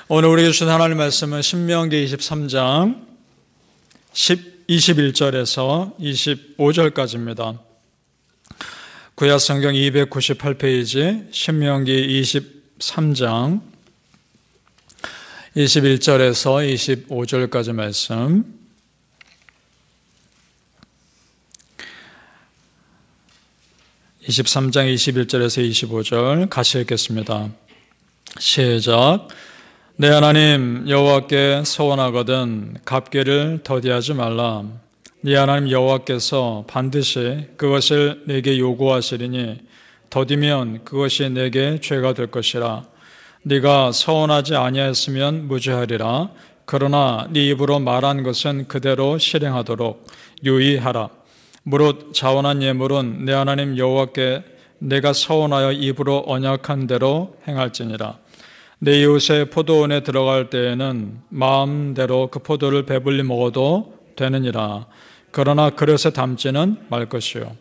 오늘 우리에게 주신 하나님의 말씀은 신명기 23장 21절에서 25절까지입니다. 구약 성경 298페이지 신명기 23장 21절에서 25절까지 말씀, (23장) 21절에서 25절 같이 읽겠습니다. 시작. 내 하나님 여호와께 서원하거든 값궤를 더디하지 말라. 네 하나님 여호와께서 반드시 그것을 내게 요구하시리니 더디면 그것이 내게 죄가 될 것이라. 네가 서원하지 아니하였으면 무죄하리라. 그러나 네 입으로 말한 것은 그대로 실행하도록 유의하라. 무릇 자원한 예물은 내 하나님 여호와께 내가 서원하여 입으로 언약한 대로 행할지니라. 내 이웃의 포도원에 들어갈 때에는 마음대로 그 포도를 배불리 먹어도 되느니라. 그러나 그릇에 담지는 말 것이요.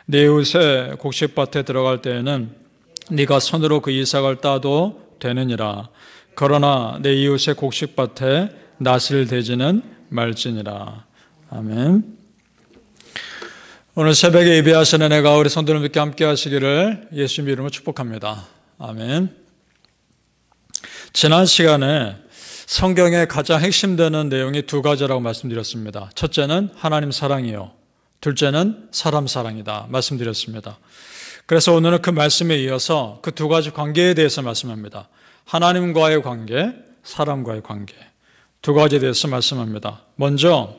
내 이웃의 곡식밭에 들어갈 때에는 네가 손으로 그 이삭을 따도 되느니라. 그러나 내 이웃의 곡식밭에 낫을 대지는 말지니라. 아멘. 오늘 새벽에 예배하시는 애가 우리 성도님들께 함께 하시기를 예수님 이름으로 축복합니다. 아멘. 지난 시간에 성경의 가장 핵심되는 내용이 두 가지라고 말씀드렸습니다. 첫째는 하나님 사랑이요, 둘째는 사람 사랑이다 말씀드렸습니다. 그래서 오늘은 그 말씀에 이어서 그 두 가지 관계에 대해서 말씀합니다. 하나님과의 관계, 사람과의 관계, 두 가지에 대해서 말씀합니다. 먼저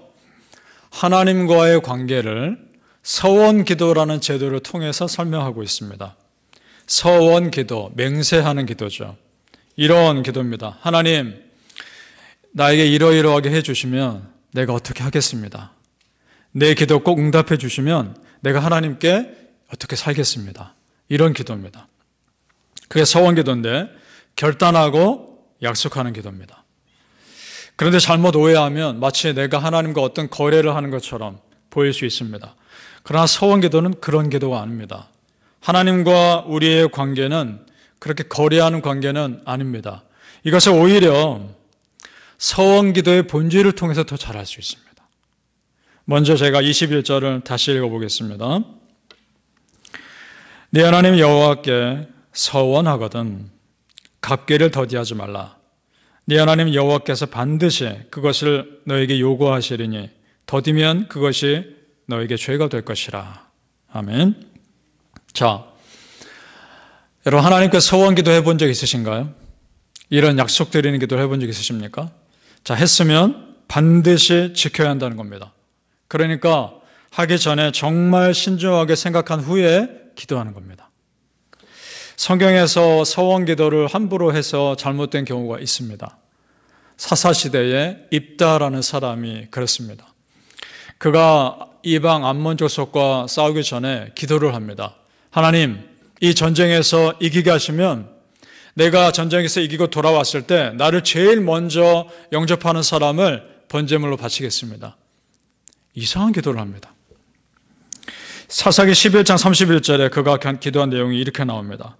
하나님과의 관계를 서원기도라는 제도를 통해서 설명하고 있습니다. 서원기도, 맹세하는 기도죠. 이런 기도입니다. 하나님, 나에게 이러이러하게 해주시면 내가 어떻게 하겠습니다. 내 기도 꼭 응답해 주시면 내가 하나님께 어떻게 살겠습니다. 이런 기도입니다. 그게 서원기도인데 결단하고 약속하는 기도입니다. 그런데 잘못 오해하면 마치 내가 하나님과 어떤 거래를 하는 것처럼 보일 수 있습니다. 그러나 서원기도는 그런 기도가 아닙니다. 하나님과 우리의 관계는 그렇게 거래하는 관계는 아닙니다. 이것을 오히려 서원기도의 본질을 통해서 더 잘할 수 있습니다. 먼저 제가 21절을 다시 읽어보겠습니다. 네 하나님 여호와께 서원하거든 값궤를 더디하지 말라. 네 하나님 여호와께서 반드시 그것을 너에게 요구하시리니 더디면 그것이 너에게 죄가 될 것이라. 아멘. 자, 여러분, 하나님께 서원기도 해본 적 있으신가요? 이런 약속 드리는 기도를 해본 적 있으십니까? 자, 했으면 반드시 지켜야 한다는 겁니다. 그러니까 하기 전에 정말 신중하게 생각한 후에 기도하는 겁니다. 성경에서 서원기도를 함부로 해서 잘못된 경우가 있습니다. 사사시대에 입다라는 사람이 그랬습니다. 그가 이방 암몬 족속과 싸우기 전에 기도를 합니다. 하나님, 이 전쟁에서 이기게 하시면 내가 전쟁에서 이기고 돌아왔을 때 나를 제일 먼저 영접하는 사람을 번제물로 바치겠습니다. 이상한 기도를 합니다. 사사기 11장 31절에 그가 기도한 내용이 이렇게 나옵니다.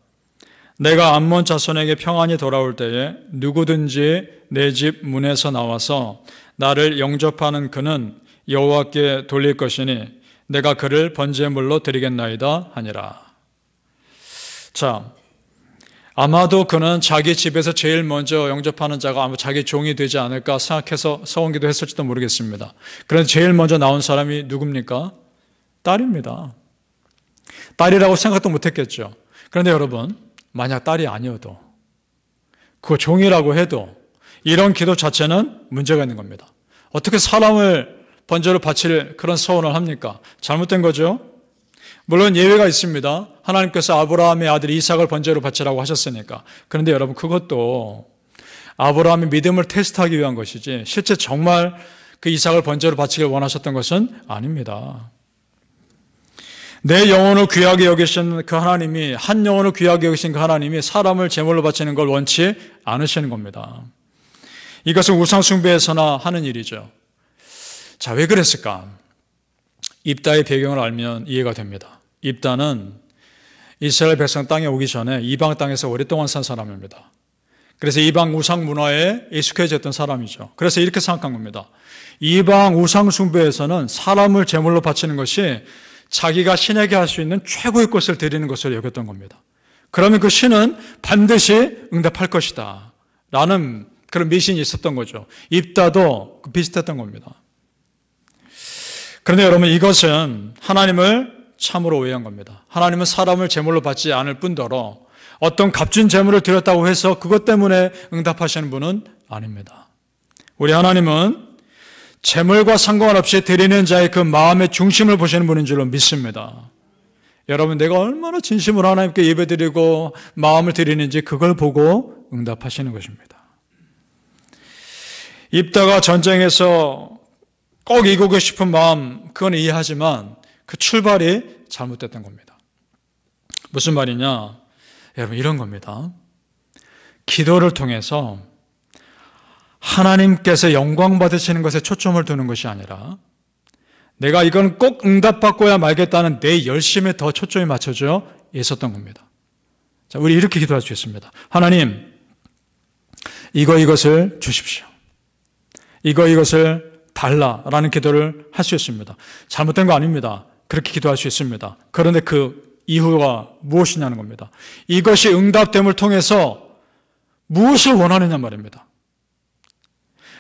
내가 암몬 자손에게 평안히 돌아올 때에 누구든지 내 집 문에서 나와서 나를 영접하는 그는 여호와께 돌릴 것이니 내가 그를 번제물로 드리겠나이다 하니라. 자, 아마도 그는 자기 집에서 제일 먼저 영접하는 자가 아마 자기 종이 되지 않을까 생각해서 서원기도 했을지도 모르겠습니다. 그런데 제일 먼저 나온 사람이 누굽니까? 딸입니다. 딸이라고 생각도 못했겠죠. 그런데 여러분, 만약 딸이 아니어도 그 종이라고 해도 이런 기도 자체는 문제가 있는 겁니다. 어떻게 사람을 번제로 바칠 그런 서원을 합니까? 잘못된 거죠. 물론 예외가 있습니다. 하나님께서 아브라함의 아들 이삭을 번제로 바치라고 하셨으니까. 그런데 여러분, 그것도 아브라함의 믿음을 테스트하기 위한 것이지 실제 정말 그 이삭을 번제로 바치길 원하셨던 것은 아닙니다. 내 영혼을 귀하게 여기신 그 하나님이, 한 영혼을 귀하게 여기신 그 하나님이 사람을 제물로 바치는 걸 원치 않으시는 겁니다. 이것은 우상 숭배에서나 하는 일이죠. 자, 왜 그랬을까? 입다의 배경을 알면 이해가 됩니다. 입다는 이스라엘 백성 땅에 오기 전에 이방 땅에서 오랫동안 산 사람입니다. 그래서 이방 우상 문화에 익숙해졌던 사람이죠. 그래서 이렇게 생각한 겁니다. 이방 우상 숭배에서는 사람을 제물로 바치는 것이 자기가 신에게 할 수 있는 최고의 것을 드리는 것을 여겼던 겁니다. 그러면 그 신은 반드시 응답할 것이다 라는 그런 미신이 있었던 거죠. 입다도 비슷했던 겁니다. 그런데 여러분, 이것은 하나님을 참으로 오해한 겁니다. 하나님은 사람을 제물로 받지 않을 뿐더러 어떤 값진 제물을 드렸다고 해서 그것 때문에 응답하시는 분은 아닙니다. 우리 하나님은 제물과 상관없이 드리는 자의 그 마음의 중심을 보시는 분인 줄로 믿습니다. 여러분, 내가 얼마나 진심으로 하나님께 예배드리고 마음을 드리는지 그걸 보고 응답하시는 것입니다. 입다가 전쟁에서 꼭 이기고 싶은 마음, 그건 이해하지만 그 출발이 잘못됐던 겁니다. 무슨 말이냐? 여러분, 이런 겁니다. 기도를 통해서 하나님께서 영광 받으시는 것에 초점을 두는 것이 아니라 내가 이건 꼭 응답받고야 말겠다는 내 열심에 더 초점이 맞춰져 있었던 겁니다. 자, 우리 이렇게 기도할 수 있습니다. 하나님, 이것을 주십시오. 이것을 달라라는 기도를 할 수 있습니다. 잘못된 거 아닙니다. 그렇게 기도할 수 있습니다. 그런데 그 이유가 무엇이냐는 겁니다. 이것이 응답됨을 통해서 무엇을 원하느냐 말입니다.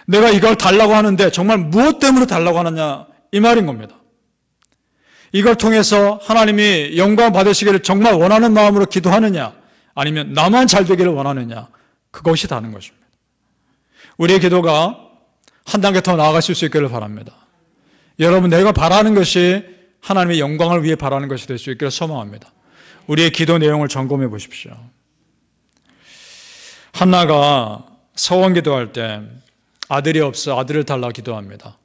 내가 이걸 달라고 하는데 정말 무엇 때문에 달라고 하느냐 이 말인 겁니다. 이걸 통해서 하나님이 영광 받으시기를 정말 원하는 마음으로 기도하느냐, 아니면 나만 잘 되기를 원하느냐, 그것이 다른 것입니다. 우리의 기도가 한 단계 더 나아갈 수 있기를 바랍니다. 여러분, 내가 바라는 것이 하나님의 영광을 위해 바라는 것이 될 수 있기를 소망합니다. 우리의 기도 내용을 점검해 보십시오. 한나가 서원 기도할 때 아들이 없어 아들을 달라 기도합니다.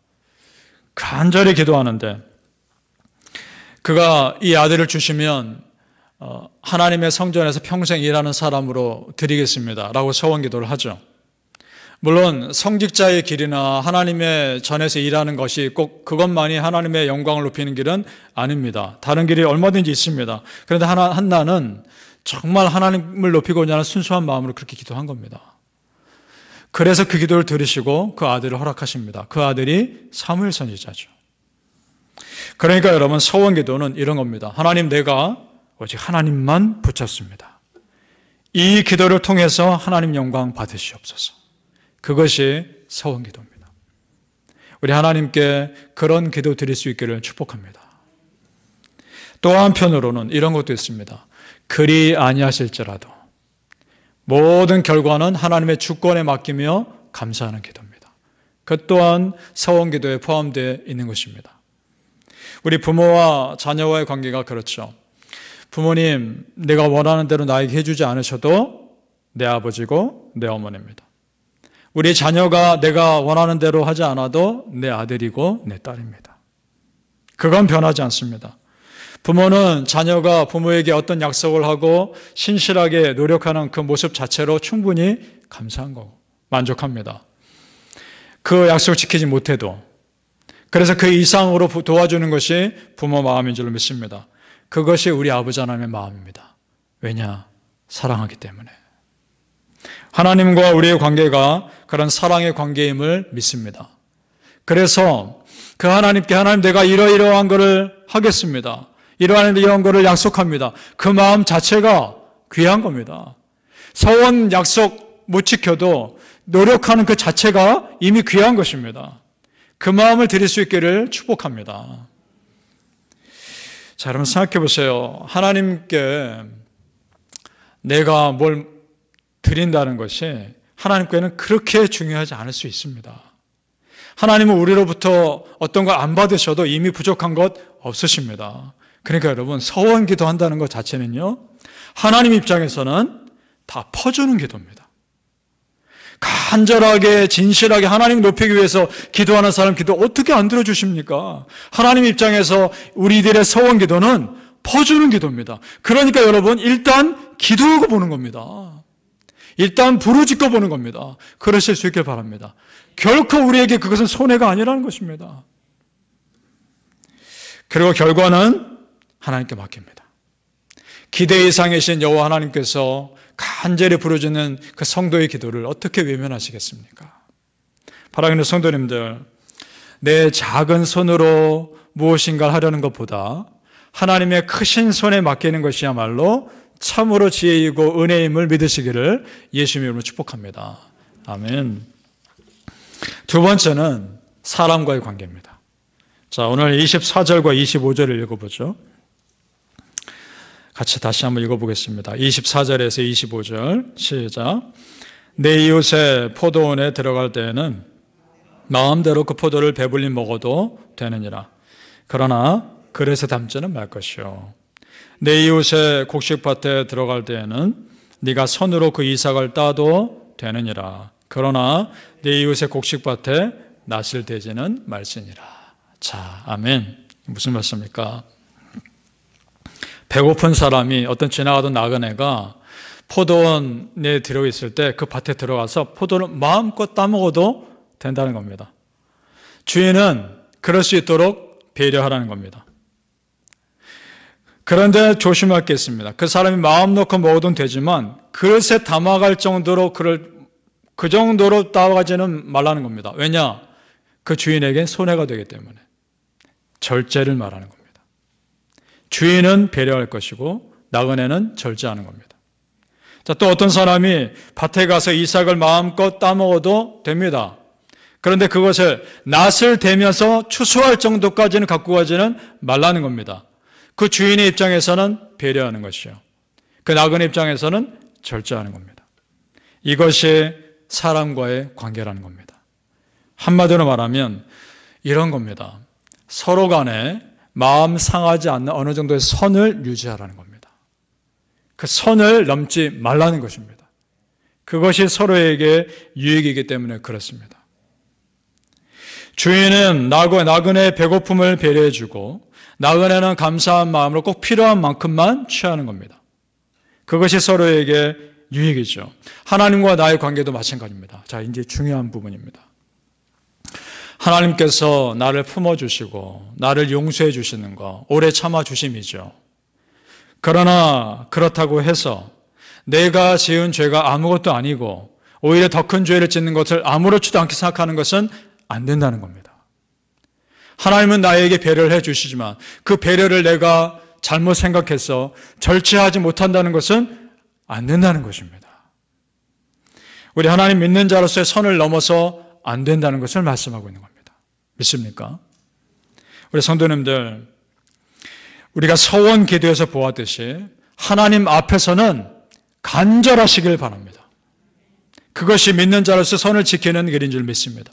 간절히 기도하는데 그가 이 아들을 주시면 하나님의 성전에서 평생 일하는 사람으로 드리겠습니다 라고 서원 기도를 하죠. 물론 성직자의 길이나 하나님의 전에서 일하는 것이 꼭 그것만이 하나님의 영광을 높이는 길은 아닙니다. 다른 길이 얼마든지 있습니다. 그런데 한나는 정말 하나님을 높이고자 하는 순수한 마음으로 그렇게 기도한 겁니다. 그래서 그 기도를 들으시고 그 아들을 허락하십니다. 그 아들이 사무엘 선지자죠. 그러니까 여러분, 서원 기도는 이런 겁니다. 하나님, 내가 오직 하나님만 붙잡습니다. 이 기도를 통해서 하나님 영광 받으시옵소서. 그것이 서원 기도입니다. 우리 하나님께 그런 기도 드릴 수 있기를 축복합니다. 또 한편으로는 이런 것도 있습니다. 그리 아니하실지라도 모든 결과는 하나님의 주권에 맡기며 감사하는 기도입니다. 그 또한 서원 기도에 포함되어 있는 것입니다. 우리 부모와 자녀와의 관계가 그렇죠. 부모님, 내가 원하는 대로 나에게 해주지 않으셔도 내 아버지고 내 어머니입니다. 우리 자녀가 내가 원하는 대로 하지 않아도 내 아들이고 내 딸입니다. 그건 변하지 않습니다. 부모는 자녀가 부모에게 어떤 약속을 하고 신실하게 노력하는 그 모습 자체로 충분히 감사한 거고 만족합니다. 그 약속을 지키지 못해도. 그래서 그 이상으로 도와주는 것이 부모 마음인 줄로 믿습니다. 그것이 우리 아버지 하나님의 마음입니다. 왜냐? 사랑하기 때문에. 하나님과 우리의 관계가 그런 사랑의 관계임을 믿습니다. 그래서 그 하나님께, 하나님, 내가 이러이러한 것을 하겠습니다. 이러한 것을 약속합니다. 그 마음 자체가 귀한 겁니다. 서원 약속 못 지켜도 노력하는 그 자체가 이미 귀한 것입니다. 그 마음을 드릴 수 있기를 축복합니다. 자, 여러분 생각해 보세요. 하나님께 내가 뭘 드린다는 것이 하나님께는 그렇게 중요하지 않을 수 있습니다. 하나님은 우리로부터 어떤 걸 안 받으셔도 이미 부족한 것 없으십니다. 그러니까 여러분, 서원 기도한다는 것 자체는요, 하나님 입장에서는 다 퍼주는 기도입니다. 간절하게 진실하게 하나님 높이기 위해서 기도하는 사람 기도 어떻게 안 들어주십니까? 하나님 입장에서 우리들의 서원 기도는 퍼주는 기도입니다. 그러니까 여러분, 일단 기도하고 보는 겁니다. 일단 부르짖고 보는 겁니다. 그러실 수 있길 바랍니다. 결코 우리에게 그것은 손해가 아니라는 것입니다. 그리고 결과는 하나님께 맡깁니다. 기대 이상이신 여호와 하나님께서 간절히 부르짖는 그 성도의 기도를 어떻게 외면하시겠습니까? 사랑하는 성도님들, 내 작은 손으로 무엇인가를 하려는 것보다 하나님의 크신 손에 맡기는 것이야말로 참으로 지혜이고 은혜임을 믿으시기를 예수님의 이름으로 축복합니다. 아멘. 두 번째는 사람과의 관계입니다. 자, 오늘 24절과 25절을 읽어보죠. 같이 다시 한번 읽어보겠습니다. 24절에서 25절 시작. 내 이웃의 포도원에 들어갈 때에는 마음대로 그 포도를 배불리 먹어도 되느니라. 그러나 그릇에 담지는 말 것이요. 내 이웃의 곡식밭에 들어갈 때에는 네가 손으로 그 이삭을 따도 되느니라. 그러나 내 이웃의 곡식밭에 낫을 대지는 말지니라. 자, 아멘. 무슨 말씀입니까? 배고픈 사람이 어떤 지나가던 나그네가 포도원에 들어있을 때 그 밭에 들어가서 포도를 마음껏 따먹어도 된다는 겁니다. 주인은 그럴 수 있도록 배려하라는 겁니다. 그런데 조심할 게 있습니다. 그 사람이 마음 놓고 먹어도 되지만 그릇에 담아갈 정도로 그 정도로 따라가지는 말라는 겁니다. 왜냐? 그 주인에겐 손해가 되기 때문에. 절제를 말하는 겁니다. 주인은 배려할 것이고 나그네는 절제하는 겁니다. 자, 또 어떤 사람이 밭에 가서 이삭을 마음껏 따먹어도 됩니다. 그런데 그것을 낫을 대면서 추수할 정도까지는 갖고 가지는 말라는 겁니다. 그 주인의 입장에서는 배려하는 것이요. 그 나그네 입장에서는 절제하는 겁니다. 이것이 사람과의 관계라는 겁니다. 한마디로 말하면 이런 겁니다. 서로 간에 마음 상하지 않는 어느 정도의 선을 유지하라는 겁니다. 그 선을 넘지 말라는 것입니다. 그것이 서로에게 유익이기 때문에 그렇습니다. 주인은 나그네의 배고픔을 배려해주고 나그네는 감사한 마음으로 꼭 필요한 만큼만 취하는 겁니다. 그것이 서로에게 유익이죠. 하나님과 나의 관계도 마찬가지입니다. 자, 이제 중요한 부분입니다. 하나님께서 나를 품어주시고 나를 용서해 주시는 거, 오래 참아주심이죠. 그러나 그렇다고 해서 내가 지은 죄가 아무것도 아니고 오히려 더 큰 죄를 짓는 것을 아무렇지도 않게 생각하는 것은 안 된다는 겁니다. 하나님은 나에게 배려를 해 주시지만 그 배려를 내가 잘못 생각해서 절제하지 못한다는 것은 안 된다는 것입니다. 우리 하나님 믿는 자로서의 선을 넘어서 안 된다는 것을 말씀하고 있는 겁니다. 믿습니까? 우리 성도님들, 우리가 서원 기도에서 보았듯이 하나님 앞에서는 간절하시길 바랍니다. 그것이 믿는 자로서 선을 지키는 길인 줄 믿습니다.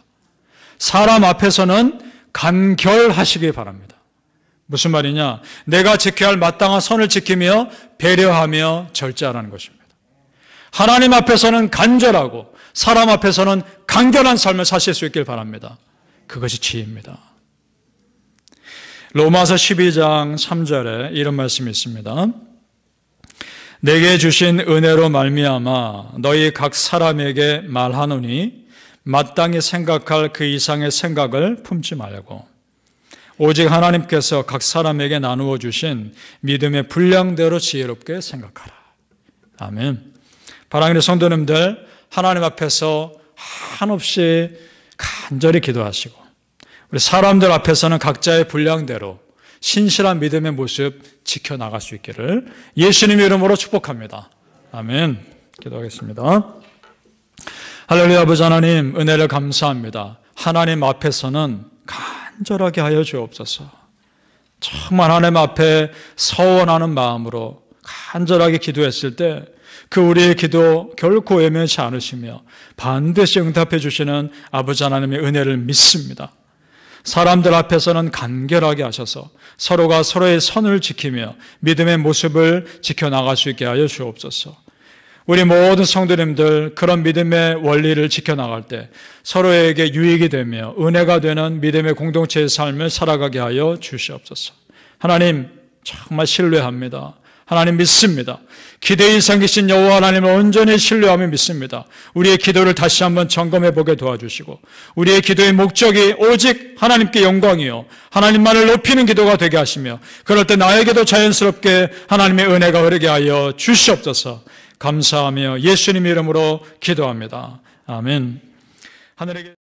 사람 앞에서는 간결하시길 바랍니다. 무슨 말이냐? 내가 지켜야 할 마땅한 선을 지키며 배려하며 절제하라는 것입니다. 하나님 앞에서는 간절하고 사람 앞에서는 간결한 삶을 사실 수 있길 바랍니다. 그것이 지혜입니다. 로마서 12장 3절에 이런 말씀이 있습니다. 내게 주신 은혜로 말미암아 너희 각 사람에게 말하노니 마땅히 생각할 그 이상의 생각을 품지 말고 오직 하나님께서 각 사람에게 나누어 주신 믿음의 분량대로 지혜롭게 생각하라. 아멘. 사랑하는 성도님들, 하나님 앞에서 한없이 간절히 기도하시고 우리 사람들 앞에서는 각자의 분량대로 신실한 믿음의 모습 지켜나갈 수 있기를 예수님의 이름으로 축복합니다. 아멘. 기도하겠습니다. 할렐루야. 아버지 하나님, 은혜를 감사합니다. 하나님 앞에서는 간절하게 하여 주옵소서. 정말 하나님 앞에 서원하는 마음으로 간절하게 기도했을 때 그 우리의 기도 결코 외면치 않으시며 반드시 응답해 주시는 아버지 하나님의 은혜를 믿습니다. 사람들 앞에서는 간결하게 하셔서 서로가 서로의 선을 지키며 믿음의 모습을 지켜나갈 수 있게 하여 주옵소서. 우리 모든 성도님들 그런 믿음의 원리를 지켜나갈 때 서로에게 유익이 되며 은혜가 되는 믿음의 공동체의 삶을 살아가게 하여 주시옵소서. 하나님, 정말 신뢰합니다. 하나님 믿습니다. 기대 이상 계신 여호와 하나님을 온전히 신뢰하며 믿습니다. 우리의 기도를 다시 한번 점검해 보게 도와주시고 우리의 기도의 목적이 오직 하나님께 영광이요 하나님만을 높이는 기도가 되게 하시며 그럴 때 나에게도 자연스럽게 하나님의 은혜가 흐르게 하여 주시옵소서. 감사하며 예수님 이름으로 기도합니다. 아멘. 하늘에게